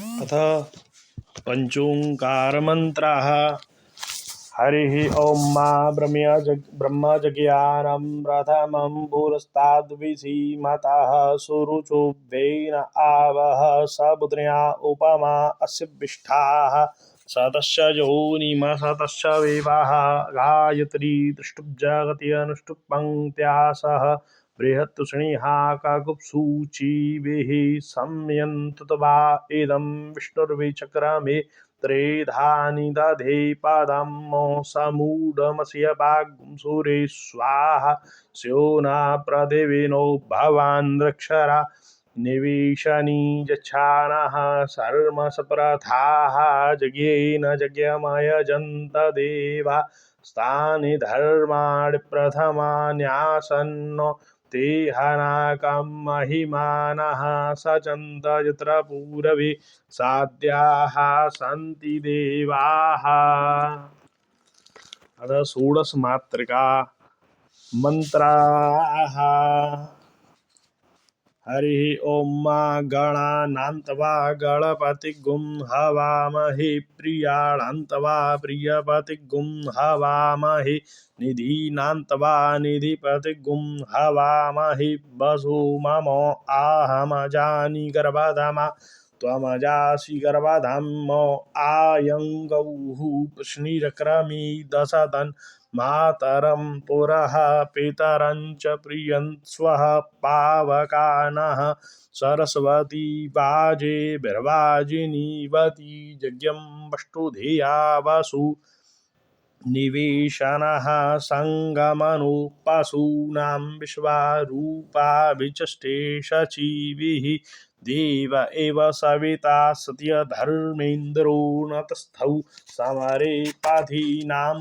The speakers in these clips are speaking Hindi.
अथ पंचोंकारमन्त्रः। हरिः ॐ मा ब्रह्मजज्ञानं प्रथमं भूरस्ताद्विसीमतः सुरुचुभ्येन आवः सपुत्र्या उपमा अस्य विष्ठाः सतस्य योनिमसतस्य विवाह गायत्री दृष्टुब्जगति अनुष्टुप् सह बृहत्तुष्णीहा काकुत्सूचिभिः संयन्तुतवा इदं विष्णुर्विचक्रमे त्रेधानि दधे पादं समूढमस्य वाग्सूरे स्वाहा स्योना प्रदेविनो भवान् रक्षरा निवेशनी यच्छानः सर्मसप्रथाः यज्ञेन यज्ञमयजन्त देवा स्थानि धर्माणि प्रथमान्यासन्नो ते हनाकं महिमानः सचन्त यत्र पूरवे साध्याः सन्ति देवाः। अथ षोडशमात्रिका मंत्राः। हरिः ॐ मा गणानान्त्वा गणपतिगुं हवामहे प्रियाणान्त्वा प्रियपतिगुं हवामहे निधीनान्त्वा निधिपतिगुं हवामहे वसु मम आहमजानि गर्भधमा त्वमजासि गर्भधम आयङ्गौः पुष्णिरक्रमी दशदन् मातरं पुरः पितरं च प्रियं स्वः पावकानः सरस्वती वाजे बिर्वाजिनीवती यज्ञं वष्टुधिया वसु निवेशनः संगमनु पशूनां विश्वारूपाभिचष्टे शचीभिः देव एव सविता सत्यधर्मेन्द्रो नतस्थौ समरे पथीनां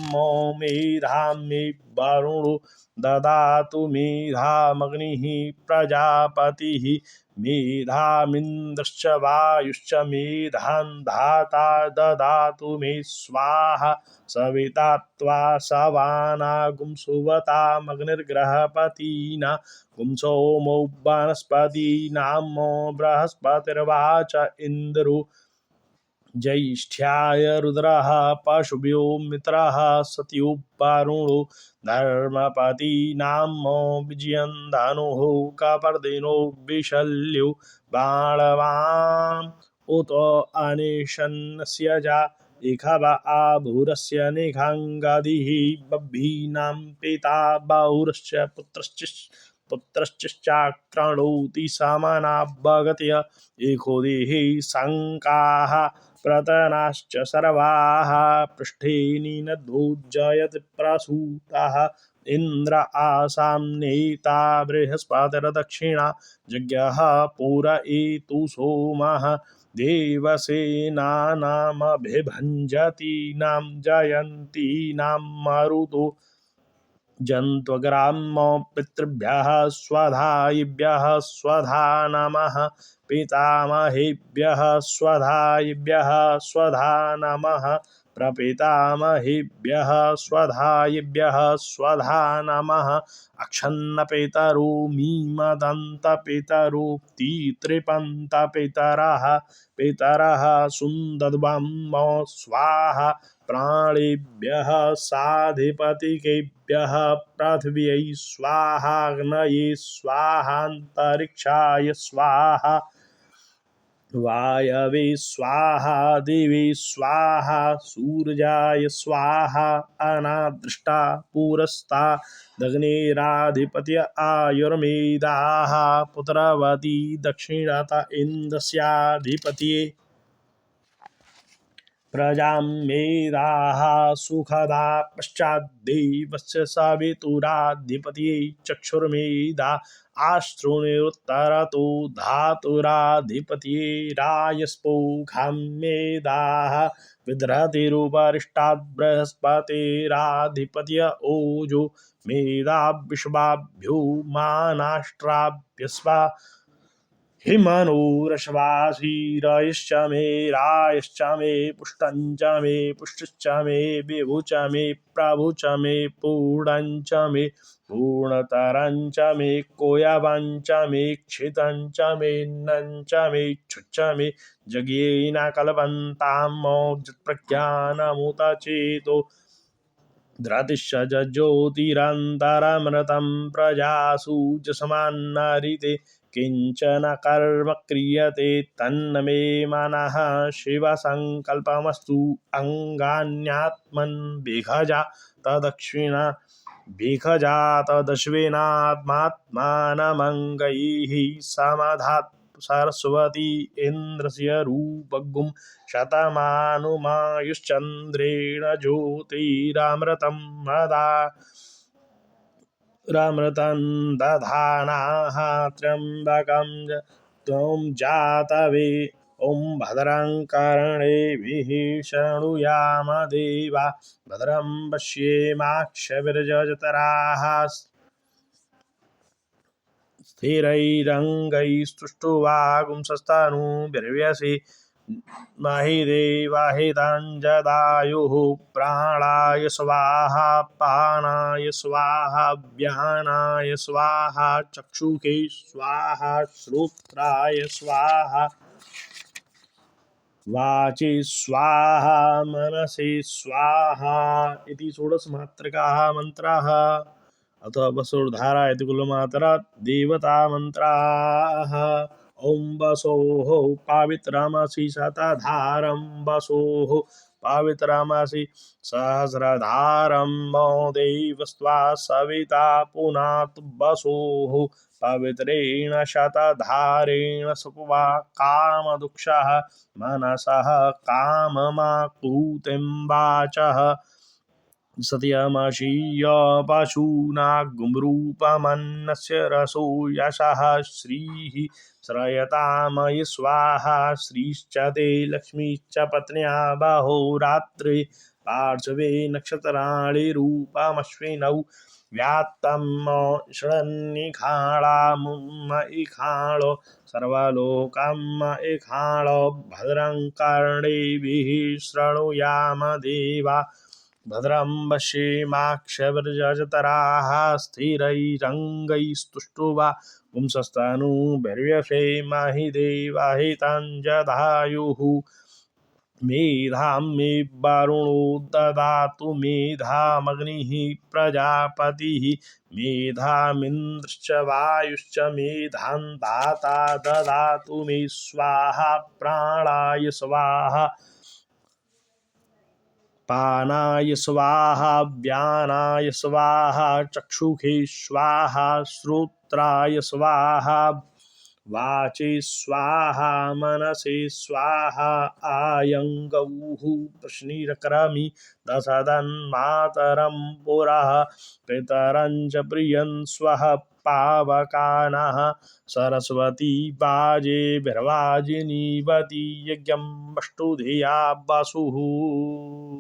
मेधां मे वरुणो ददातु मेधामग्निः प्रजापतिः मेधामिन्द्रश्च वायुश्च मेधां धाता ददातु मे स्वाहा सविता त्वा सवानागुं सुवतामग्निर्ग्रहपतिना गुं सोमो वनस्पतीनां बृहस्पतिर्वाच इन्द्रो ज्येष्ठ्याय रुद्रः पशुभ्यो मित्रः सत्यो वरुणो धर्मपतीनां विजयन् धनुः कपर्दिनो विशल्यो बाणवान् उत अनेशन्नस्य जा इखव आभूरस्य निखाङ्गदिः बभ्वीनां पिता बाहुरश्च पुत्रश्चाक्रणोति समानाभगत्य एकोदेः शङ्काः प्रतनाश्च सर्वाः पृष्ठे निनद्धोज्जयति प्रसूतः इन्द्र आसां नेता बृहस्पतिर्दक्षिणा यज्ञः पुर एतु सोमः देवसेनानामभिभञ्जतीनां जयन्तीनां मरुतो जन्त्वग्राम पितृभ्यः स्वधायिभ्यः स्वधा नमः पितामहेभ्यः स्वधायिभ्यः स्वधा नमः प्रपितामहेभ्यः स्वधायिभ्यः स्वधा नमः अक्षन्नपितरो मीमदन्तपितरो तीतृपन्तपितरः पितरः सुन्दद्वं स्वाहा प्राणेभ्यः साधिपतिकेभ्यः पृथिव्यै स्वाहाग्नये स्वाहान्तरिक्षाय स्वाहा वायवे स्वाहा दिवे स्वाहा सूर्याय स्वाहा अनादृष्टा पुरस्ता दग्नेराधिपत्य आयुर्मेदाः पुत्रवती दक्षिणत इन्द्रस्याधिपत्ये प्रजां मेधाः सुखदा पश्चाद्देवस्य सवितुराधिपत्ये चक्षुर्मेधा आश्रुणिरुत्तरतो धातुराधिपत्ये रायस्पोखां मेधाः विदृतिरुपरिष्टाद् बृहस्पतिराधिपत्य ओजो मेधा विश्वाभ्यो मानाष्ट्राभ्यस्वा हिमनूरश्वासीरयश्च मे रायश्च मे पुष्टञ्च मे पुष्टिश्च मे विभुच मे प्रभुच मे पूर्णञ्च मे पूर्णतरञ्च मे कोयवञ्च मे क्षितञ्च मे नञ्च मे क्षुच्च मे जज्ञेन कल्पन्तां मोक्षप्रज्ञानमुत चेतो धृतिश्च ज्योतिरन्तरमृतं प्रजासु जस्मान्नरिते किञ्चन कर्म क्रियते तन्न मे मनः शिवसङ्कल्पमस्तु अङ्गान्यात्मन् विघजा तदक्षिणा विघजातदश्विनात्मात्मानमङ्गैः समधात् सरस्वती इन्द्रस्य रूपगुं शतमानुमायुश्चन्द्रेण ज्योतिरमृतं मदा रमृतं दधानाः त्र्यम्बकं त्वं जातवे ॐ भद्रं कर्णेभिः शृणुयाम देवा भद्रं पश्येमाक्षभिर्यजत्राः स्थिरैरङ्गैस्तुष्टुवागुंसस्तनूभिर्व्यसे महि देवाहिताञ्जदायुः प्राणाय स्वाहा पानाय स्वाहा व्यानाय स्वाहा चक्षुषे स्वाहा श्रोत्राय स्वाहा वाचि स्वाहा मनसि स्वाहा इति षोडशमात्रकाः मन्त्राः अथ वसुर्धारा इति कुलमात्रा देवता मंत्राः ॐ वसोः पावित्रमसि शतधारं वसोः पावित्रमसि सहस्रधारं मो देवस्त्वा सविता पुनातु वसोः पवित्रेण शतधारेण सुपवा कामदुक्षः मनसः काममाकुतिं वाचः सत्यमशीय पशूनागुंरूपमन्नस्य रसो यशः श्रीः श्रयतामयि स्वाहा श्रीश्च ते लक्ष्मीश्च पत्न्या बहोरात्रे पार्श्वे नक्षत्राणि रूपमश्विनौ व्यात्तं षण्निखाणामुमैखाणो सर्वलोकमैखाणो भद्रं कर्णेभिः शृणुयाम देवा भद्रं पश्येमाक्षभिर्यजत्राः स्थिरैरङ्गैस्तुष्टुवा पुंसस्तनूभिर्व्यसेमहि देवाहिताञ्जदायुः मेधां मे वरुणो ददातु मेधामग्निः प्रजापतिः मेधामिन्द्रश्च वायुश्च मेधां दाता ददातु मे स्वाहा प्राणाय स्वाहा पानाय स्वाहा व्यानाय स्वाहा चक्षुषे स्वाहा श्रोत्राय स्वाहा वाचि स्वाहा मनसि स्वाहा आयङ्गौः प्रश्निरक्रमि दशदन्मातरं पुरः पितरं च प्रियं स्वः पावकानः सरस्वती वाजेभिर्वाजिनीवती यज्ञं वष्टुधिया वसुः।